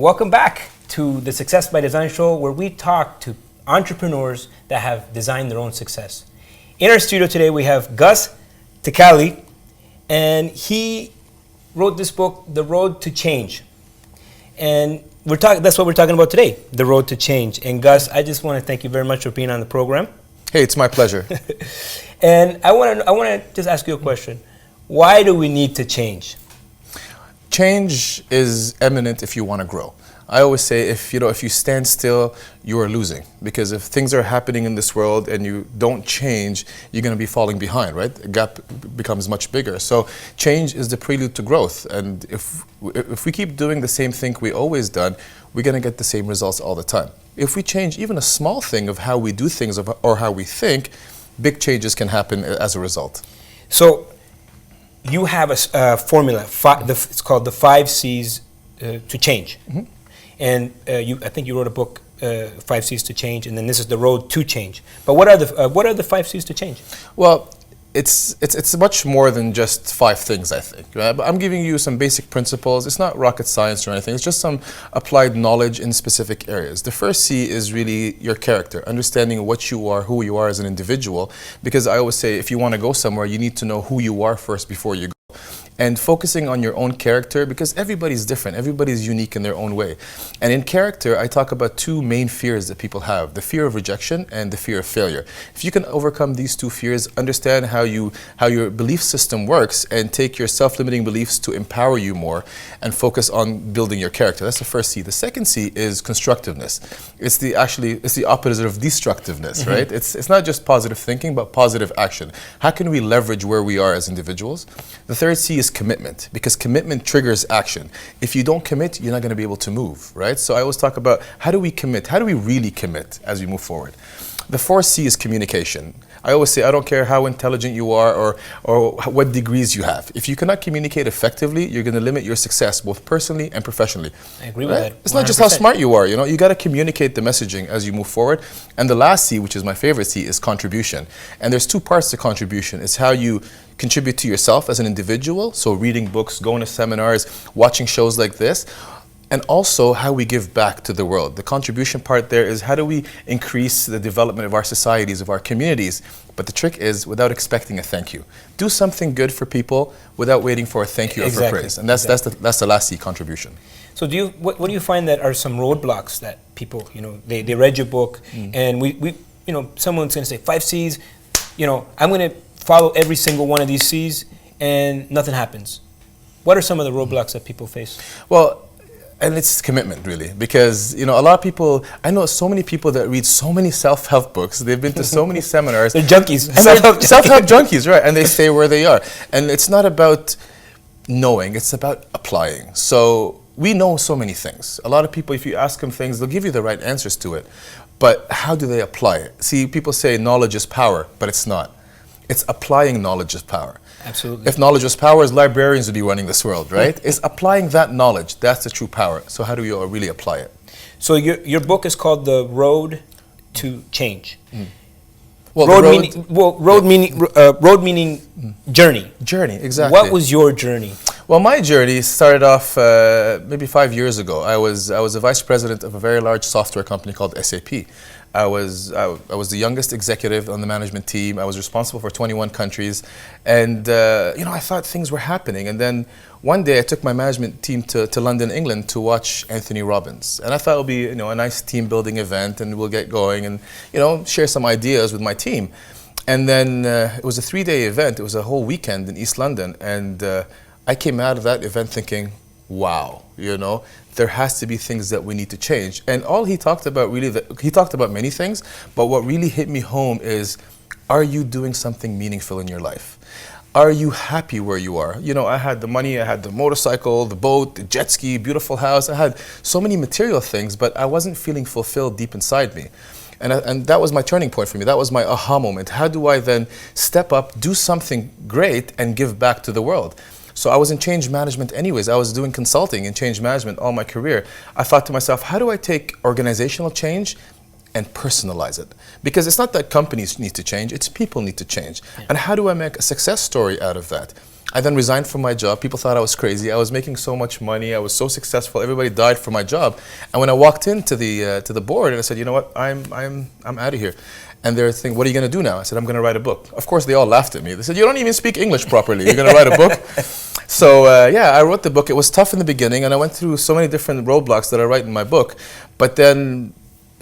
welcome back to the Success by Design show, where we talk to entrepreneurs that have designed their own success. In our studio today, we have Gus Takkale, and he wrote this book, The Road to Change. And that's what we're talking about today, the road to change. And Gus, I just want to thank you very much for being on the program. Hey, it's my pleasure. And I want to just ask you a question. Why do we need to change? Change is eminent if you want to grow. I always say if you stand still, you are losing, because if things are happening in this world and you don't change, you're going to be falling behind, right? The gap becomes much bigger. So change is the prelude to growth, and if we keep doing the same thing we always done, we're going to get the same results all the time. If we change even a small thing of how we do things or how we think, big changes can happen as a result. So you have a formula, it's called the 5 C's to change. Mm-hmm. And I think you wrote a book, 5 C's to Change, and then this is the road to change. But what are the 5 C's to change? Well, it's much more than just 5 things, I think. Right? But I'm giving you some basic principles. It's not rocket science or anything. It's just some applied knowledge in specific areas. The first C is really your character, understanding what you are, who you are as an individual. Because I always say, if you want to go somewhere, you need to know who you are first before you go. And focusing on your own character, because everybody's different, everybody's unique in their own way. And in character, I talk about 2 main fears that people have, the fear of rejection and the fear of failure. If you can overcome these 2 fears, understand how your belief system works, and take your self-limiting beliefs to empower you more, and focus on building your character. That's the first C. The second C is constructiveness. It's the opposite of destructiveness, mm-hmm. right? It's not just positive thinking, but positive action. How can we leverage where we are as individuals? The third C is commitment, because commitment triggers action. If you don't commit, you're not going to be able to move, right? So I always talk about, how do we commit? How do we really commit as we move forward? The 4th C is communication. I always say, I don't care how intelligent you are or what degrees you have. If you cannot communicate effectively, you're going to limit your success both personally and professionally. I agree with that. 100%. It's not just how smart you are, you got to communicate the messaging as you move forward. And the last C, which is my favorite C, is contribution. And there's 2 parts to contribution. It's how you contribute to yourself as an individual, so reading books, going to seminars, watching shows like this, and also how we give back to the world. The contribution part there is, how do we increase the development of our societies, of our communities? But the trick is, without expecting a thank you. Do something good for people without waiting for a thank you or for praise. And that's the last C, contribution. So what do you find that are some roadblocks that people, they read your book, and we someone's going to say 5 C's, I'm going to follow every single one of these C's, and nothing happens. What are some of the roadblocks that people face? Well, and it's commitment, really, because a lot of people, I know so many people that read so many self-help books. They've been to so many seminars. They're junkies. Self-help junkies, right? And they stay where they are. And it's not about knowing, it's about applying. So we know so many things. A lot of people, if you ask them things, they'll give you the right answers to it. But how do they apply it? See, people say knowledge is power, but it's not. It's applying knowledge is power. Absolutely. If knowledge was power, librarians would be running this world, right? It's applying that knowledge. That's the true power. So how do we really apply it? So your book is called The Road to Change. Mm. Well, road meaning journey. Journey, exactly. What was your journey? Well, my journey started off maybe 5 years ago. I was a vice president of a very large software company called SAP. I was the youngest executive on the management team. I was responsible for 21 countries, and I thought things were happening. And then one day I took my management team to London, England, to watch Anthony Robbins, and I thought it would be a nice team building event, and we'll get going and share some ideas with my team. And then it was a 3-day event. It was a whole weekend in East London, and I came out of that event thinking, wow, there has to be things that we need to change. And all he talked about he talked about many things, but what really hit me home is, are you doing something meaningful in your life? Are you happy where you are? I had the money, I had the motorcycle, the boat, the jet ski, beautiful house. I had so many material things, but I wasn't feeling fulfilled deep inside me. And that was my turning point for me. That was my aha moment. How do I then step up, do something great, and give back to the world? So I was in change management anyways. I was doing consulting in change management all my career. I thought to myself, how do I take organizational change and personalize it? Because it's not that companies need to change, it's people need to change. Yeah. And how do I make a success story out of that? I then resigned from my job. People thought I was crazy. I was making so much money. I was so successful. Everybody died for my job. And when I walked into the board and I said, you know what, I'm out of here. And they're thinking, what are you going to do now? I said, I'm going to write a book. Of course, they all laughed at me. They said, you don't even speak English properly. You're going to write a book? So yeah, I wrote the book. It was tough in the beginning, and I went through so many different roadblocks that I write in my book. But then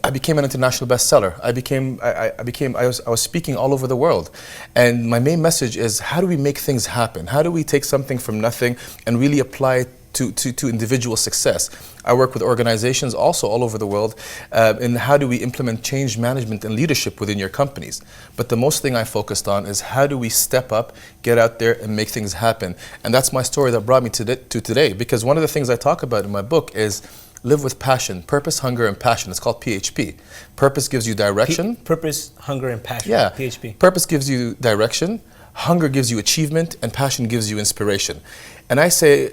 I became an international bestseller. I was speaking all over the world. And my main message is, how do we make things happen? How do we take something from nothing and really apply it to individual success? I work with organizations also all over the world in how do we implement change management and leadership within your companies. But the most thing I focused on is how do we step up, get out there and make things happen. And that's my story that brought me to today, because one of the things I talk about in my book is live with passion, purpose, hunger, and passion. It's called PHP. Purpose gives you direction. Purpose, hunger, and passion. Yeah. PHP. Purpose gives you direction, hunger gives you achievement, and passion gives you inspiration. And I say,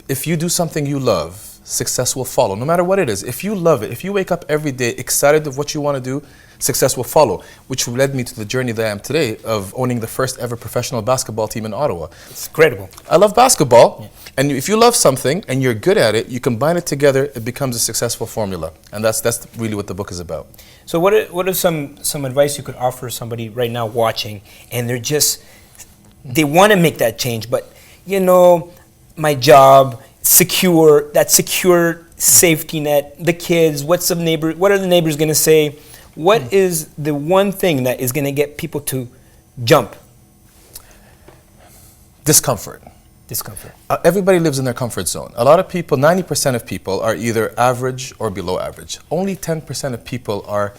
if you do something you love, success will follow, no matter what it is. If you love it, if you wake up every day excited of what you want to do, success will follow, which led me to the journey that I am today of owning the first ever professional basketball team in Ottawa. It's incredible. I love basketball, and if you love something and you're good at it, you combine it together, it becomes a successful formula. And that's really what the book is about. So what are some advice you could offer somebody right now watching, and they want to make that change, but you know, my job, that secure safety net, the kids, what are the neighbors going to say? What is the one thing that is going to get people to jump? Discomfort. Discomfort. Everybody lives in their comfort zone. A lot of people, 90% of people are either average or below average. Only 10% of people are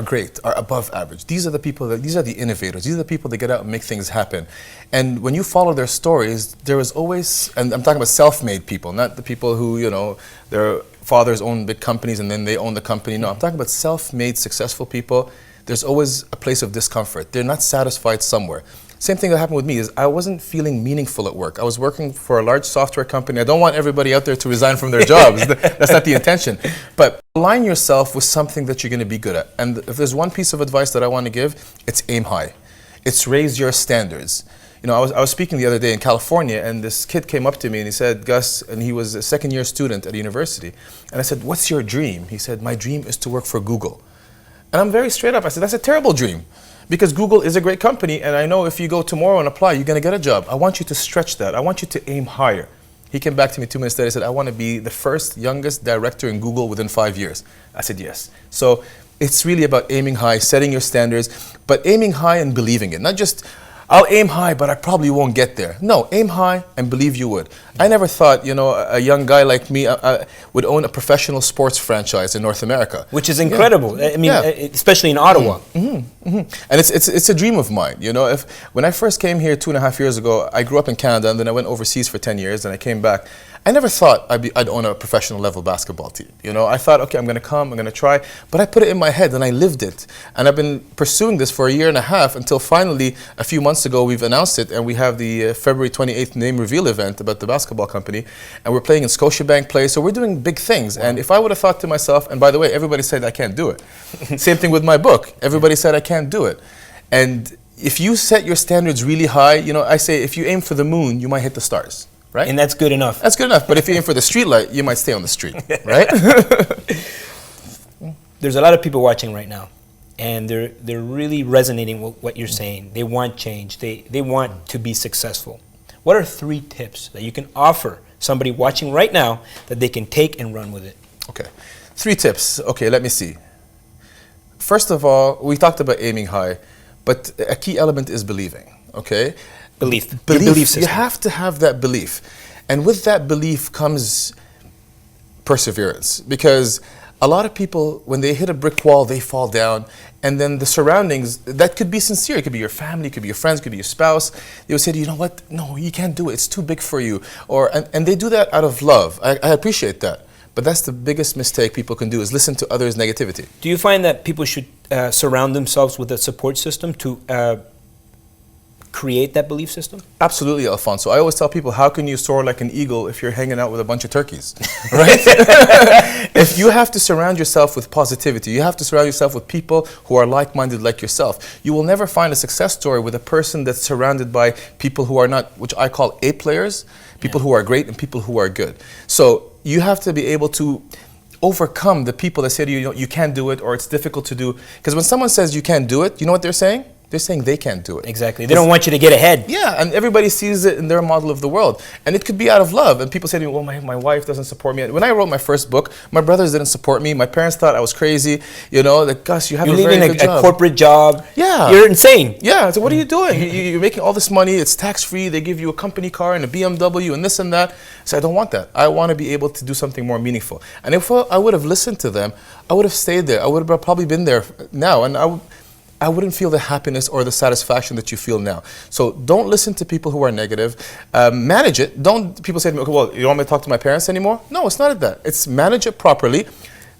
great, are above average. These are the people these are the innovators. These are the people that get out and make things happen. And when you follow their stories, there is always, and I'm talking about self-made people, not the people who, you know, their fathers own big companies and then they own the company. No, I'm talking about self-made, successful people. There's always a place of discomfort. They're not satisfied somewhere. Same thing that happened with me is I wasn't feeling meaningful at work. I was working for a large software company. I don't want everybody out there to resign from their jobs. That's not the intention. But align yourself with something that you're going to be good at. And if there's one piece of advice that I want to give, it's aim high. It's raise your standards. You know, I was speaking the other day in California, and this kid came up to me and he said, Gus, and he was a second-year student at a university. And I said, what's your dream? He said, my dream is to work for Google. And I'm very straight up. I said, that's a terrible dream. Because Google is a great company, and I know if you go tomorrow and apply, you're going to get a job. I want you to stretch that. I want you to aim higher. He came back to me 2 minutes later and said, I want to be the first youngest director in Google within 5 years. I said, yes. So it's really about aiming high, setting your standards, but aiming high and believing it. Not just, I'll aim high, but I probably won't get there. No, aim high and believe you would. I never thought, you know, a young guy like me would own a professional sports franchise in North America. Which is incredible. Yeah. I mean, especially in Ottawa. And it's a dream of mine. You know, when I first came here 2.5 years ago, I grew up in Canada and then I went overseas for 10 years and I came back. I never thought I'd own a professional level basketball team. You know, I thought, okay, I'm going to come, I'm going to try. But I put it in my head and I lived it. And I've been pursuing this for 1.5 years until finally, a few months ago, we've announced it. And we have the February 28th name reveal event about the basketball company. And we're playing in Scotiabank Place. So we're doing big things. And if I would have thought to myself, and by the way, everybody said I can't do it. Same thing with my book. Everybody said I can't do it. And if you set your standards really high, you know, I say if you aim for the moon, you might hit the stars. Right? And that's good enough. That's good enough. But if you aim for the street light, you might stay on the street, right? There's a lot of people watching right now, and they're really resonating with what you're saying. They want change. They want to be successful. What are 3 tips that you can offer somebody watching right now that they can take and run with it? Okay. 3 tips. Okay, let me see. First of all, we talked about aiming high, but a key element is believing, okay? Belief system. You have to have that belief. And with that belief comes perseverance. Because a lot of people, when they hit a brick wall, they fall down. And then the surroundings, that could be sincere. It could be your family, it could be your friends, it could be your spouse. They would say, you know what? No, you can't do it. It's too big for you. And they do that out of love. I appreciate that. But that's the biggest mistake people can do, is listen to others' negativity. Do you find that people should surround themselves with a support system to create that belief system? Absolutely, Alfonso. I always tell people, how can you soar like an eagle if you're hanging out with a bunch of turkeys, right? If you have to surround yourself with positivity, you have to surround yourself with people who are like-minded like yourself. You will never find a success story with a person that's surrounded by people who are not, which I call A players, people who are great and people who are good. So you have to be able to overcome the people that say to you, you can't do it or it's difficult to do. Because when someone says you can't do it, you know what they're saying? They're saying they can't do it. Exactly. They don't want you to get ahead. Yeah, and everybody sees it in their model of the world. And it could be out of love. And people say to me, well, my wife doesn't support me. When I wrote my first book, my brothers didn't support me. My parents thought I was crazy. You know, like, Gus, you have a very good job. A corporate job. Yeah. You're insane. Yeah, so what are you doing? You're making all this money. It's tax-free. They give you a company car and a BMW and this and that. So I don't want that. I want to be able to do something more meaningful. And if I would have listened to them, I would have stayed there. I would have probably been there now. And I wouldn't feel the happiness or the satisfaction that you feel now. So don't listen to people who are negative. Manage it. Don't people say to me, okay, well, you don't want me to talk to my parents anymore? No, it's not that. It's manage it properly.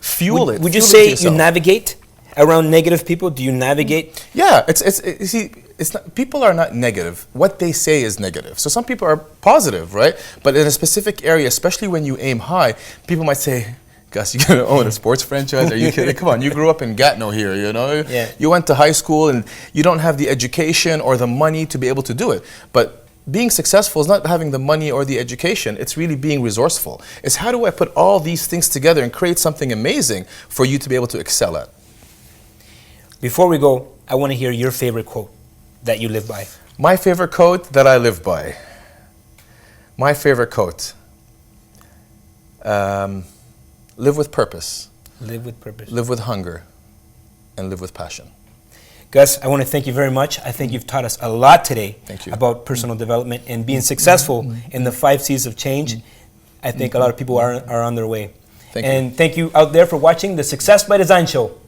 Fuel it. Would you say you navigate around negative people? Do you navigate? Yeah, it's not, people are not negative. What they say is negative. So some people are positive, right? But in a specific area, especially when you aim high, people might say, Gus, you're gonna own a sports franchise? Are you kidding? Come on, you grew up in Gatineau here, you know? Yeah. You went to high school and you don't have the education or the money to be able to do it. But being successful is not having the money or the education, it's really being resourceful. It's how do I put all these things together and create something amazing for you to be able to excel at? Before we go, I want to hear your favorite quote that you live by. My favorite quote that I live by. My favorite quote. Live with purpose. Live with purpose. Live with hunger. And live with passion. Gus, I want to thank you very much. I think you've taught us a lot today about personal development and being successful in the 5 C's of change. I think a lot of people are on their way. Thank you. And thank you out there for watching the Success by Design show.